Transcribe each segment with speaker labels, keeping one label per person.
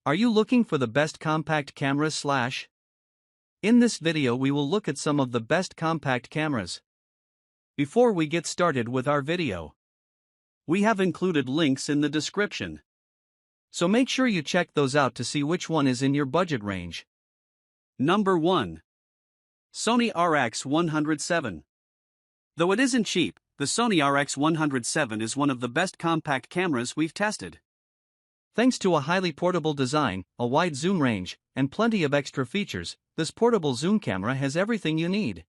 Speaker 1: Are you looking for the best compact cameras slash? In this video we will look at some of the best compact cameras. Before we get started with our video, we have included links in the description. So make sure you check those out to see which one is in your budget range. Number 1. Sony RX107. Though it isn't cheap, the Sony RX107 is one of the best compact cameras we've tested. Thanks to a highly portable design, a wide zoom range, and plenty of extra features, this portable zoom camera has everything you need.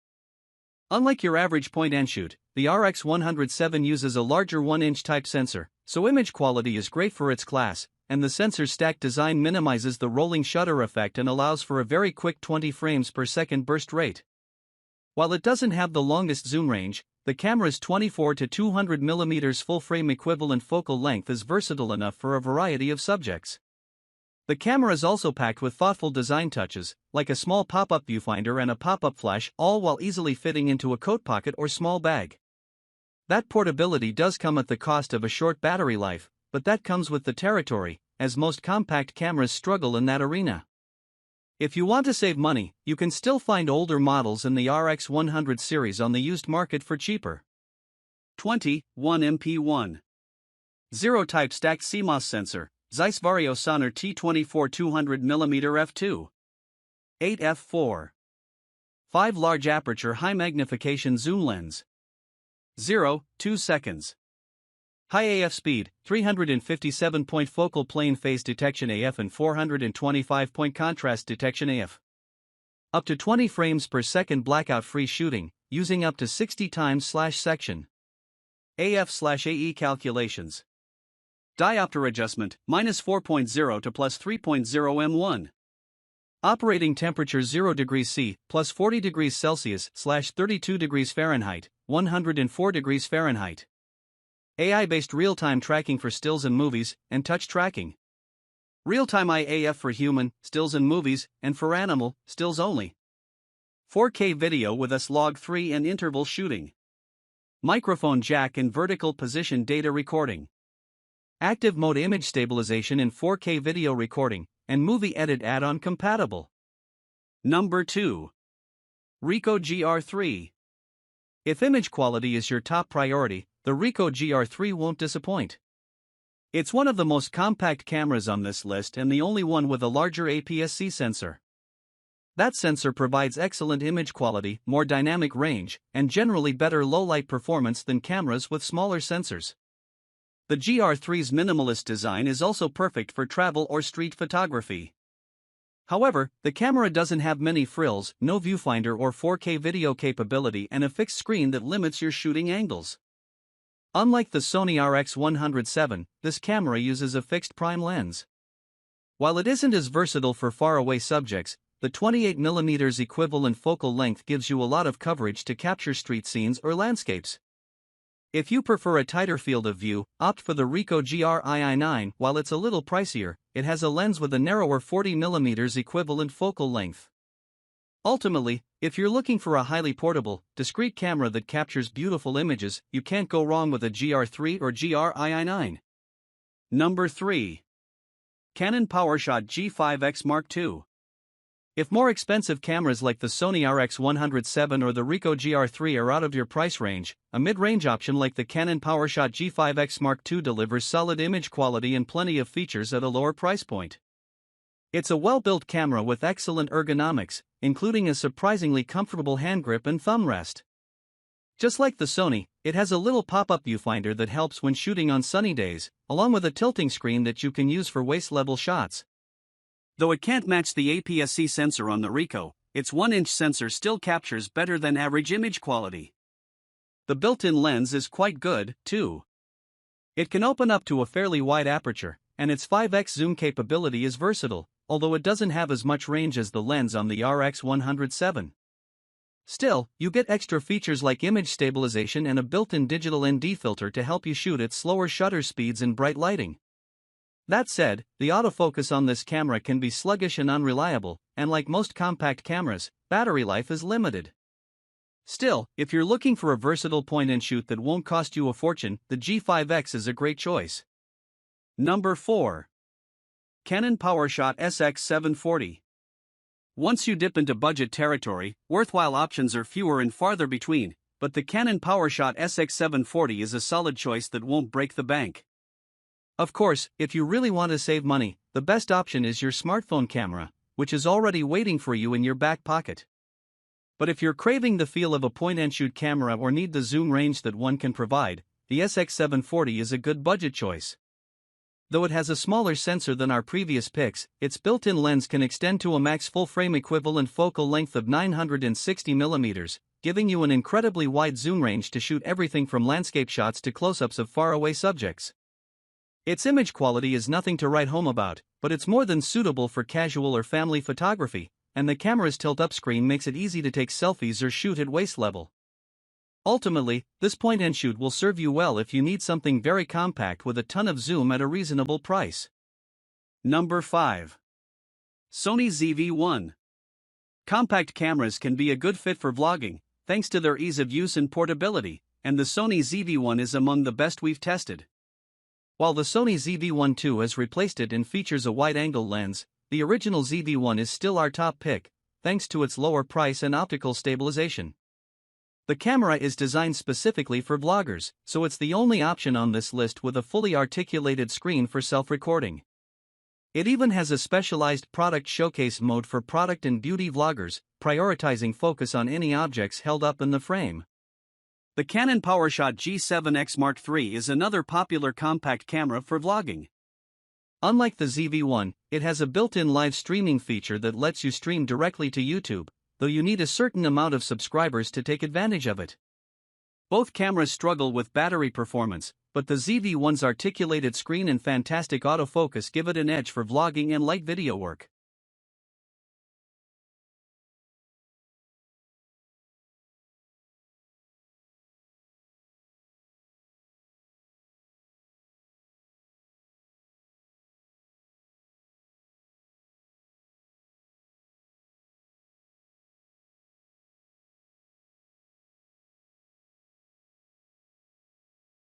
Speaker 1: Unlike your average point-and-shoot, the RX107 uses a larger 1-inch type sensor, so image quality is great for its class, and the sensor's stacked design minimizes the rolling shutter effect and allows for a very quick 20 frames per second burst rate. While it doesn't have the longest zoom range, the camera's 24 to 200 mm full-frame equivalent focal length is versatile enough for a variety of subjects. The camera is also packed with thoughtful design touches, like a small pop-up viewfinder and a pop-up flash, all while easily fitting into a coat pocket or small bag. That portability does come at the cost of a short battery life, but that comes with the territory, as most compact cameras struggle in that arena. If you want to save money, you can still find older models in the RX100 series on the used market for cheaper. 20. 1MP1. Zero-type stacked CMOS sensor, Zeiss Vario Sonor T24 200mm f2. 8 f4. 5 large aperture high magnification zoom lens. 0.2 seconds. High AF speed, 357-point focal plane phase detection AF and 425-point contrast detection AF. Up to 20 frames per second blackout-free shooting, using up to 60 times/section. AF/AE calculations. Diopter adjustment, -4.0 to +3.0 m1. Operating temperature 0 degrees C, plus 40 degrees Celsius/32 degrees Fahrenheit, 104 degrees Fahrenheit. AI-based real-time tracking for stills and movies, and touch tracking. Real-time IAF for human, stills and movies, and for animal, stills only. 4K video with S-Log3 and interval shooting. Microphone jack and vertical position data recording. Active mode image stabilization in 4K video recording, and movie edit add-on compatible. Number 2. Ricoh GR3. If image quality is your top priority, the Ricoh GR3 won't disappoint. It's one of the most compact cameras on this list and the only one with a larger APS-C sensor. That sensor provides excellent image quality, more dynamic range, and generally better low-light performance than cameras with smaller sensors. The GR3's minimalist design is also perfect for travel or street photography. However, the camera doesn't have many frills, no viewfinder or 4K video capability, and a fixed screen that limits your shooting angles. Unlike the Sony RX107, this camera uses a fixed prime lens. While it isn't as versatile for far-away subjects, the 28mm equivalent focal length gives you a lot of coverage to capture street scenes or landscapes. If you prefer a tighter field of view, opt for the Ricoh GR-II9. While it's a little pricier, it has a lens with a narrower 40mm equivalent focal length. Ultimately, if you're looking for a highly portable, discreet camera that captures beautiful images, you can't go wrong with a GR3 or GR-II9. Number 3. Canon PowerShot G5X Mark II. If more expensive cameras like the Sony RX107 or the Ricoh GR3 are out of your price range, a mid-range option like the Canon PowerShot G5X Mark II delivers solid image quality and plenty of features at a lower price point. It's a well-built camera with excellent ergonomics, including a surprisingly comfortable hand grip and thumb rest. Just like the Sony, it has a little pop-up viewfinder that helps when shooting on sunny days, along with a tilting screen that you can use for waist-level shots. Though it can't match the APS-C sensor on the Ricoh, its 1-inch sensor still captures better than average image quality. The built-in lens is quite good, too. It can open up to a fairly wide aperture, and its 5x zoom capability is versatile, although it doesn't have as much range as the lens on the RX107. Still, you get extra features like image stabilization and a built-in digital ND filter to help you shoot at slower shutter speeds and bright lighting. That said, the autofocus on this camera can be sluggish and unreliable, and like most compact cameras, battery life is limited. Still, if you're looking for a versatile point-and-shoot that won't cost you a fortune, the G5X is a great choice. Number 4. Canon PowerShot SX740. Once you dip into budget territory, worthwhile options are fewer and farther between, but the Canon PowerShot SX740 is a solid choice that won't break the bank. Of course, if you really want to save money, the best option is your smartphone camera, which is already waiting for you in your back pocket. But if you're craving the feel of a point-and-shoot camera or need the zoom range that one can provide, the SX740 is a good budget choice. Though it has a smaller sensor than our previous picks, its built-in lens can extend to a max full-frame equivalent focal length of 960mm, giving you an incredibly wide zoom range to shoot everything from landscape shots to close-ups of faraway subjects. Its image quality is nothing to write home about, but it's more than suitable for casual or family photography, and the camera's tilt-up screen makes it easy to take selfies or shoot at waist level. Ultimately, this point-and-shoot will serve you well if you need something very compact with a ton of zoom at a reasonable price. Number 5. Sony ZV-1. Compact cameras can be a good fit for vlogging, thanks to their ease of use and portability, and the Sony ZV-1 is among the best we've tested. While the Sony ZV-1 II has replaced it and features a wide-angle lens, the original ZV-1 is still our top pick, thanks to its lower price and optical stabilization. The camera is designed specifically for vloggers, so it's the only option on this list with a fully articulated screen for self-recording. It even has a specialized product showcase mode for product and beauty vloggers, prioritizing focus on any objects held up in the frame. The Canon PowerShot G7X Mark III is another popular compact camera for vlogging. Unlike the ZV-1, it has a built-in live streaming feature that lets you stream directly to YouTube, though you need a certain amount of subscribers to take advantage of it. Both cameras struggle with battery performance, but the ZV-1's articulated screen and fantastic autofocus give it an edge for vlogging and light video work.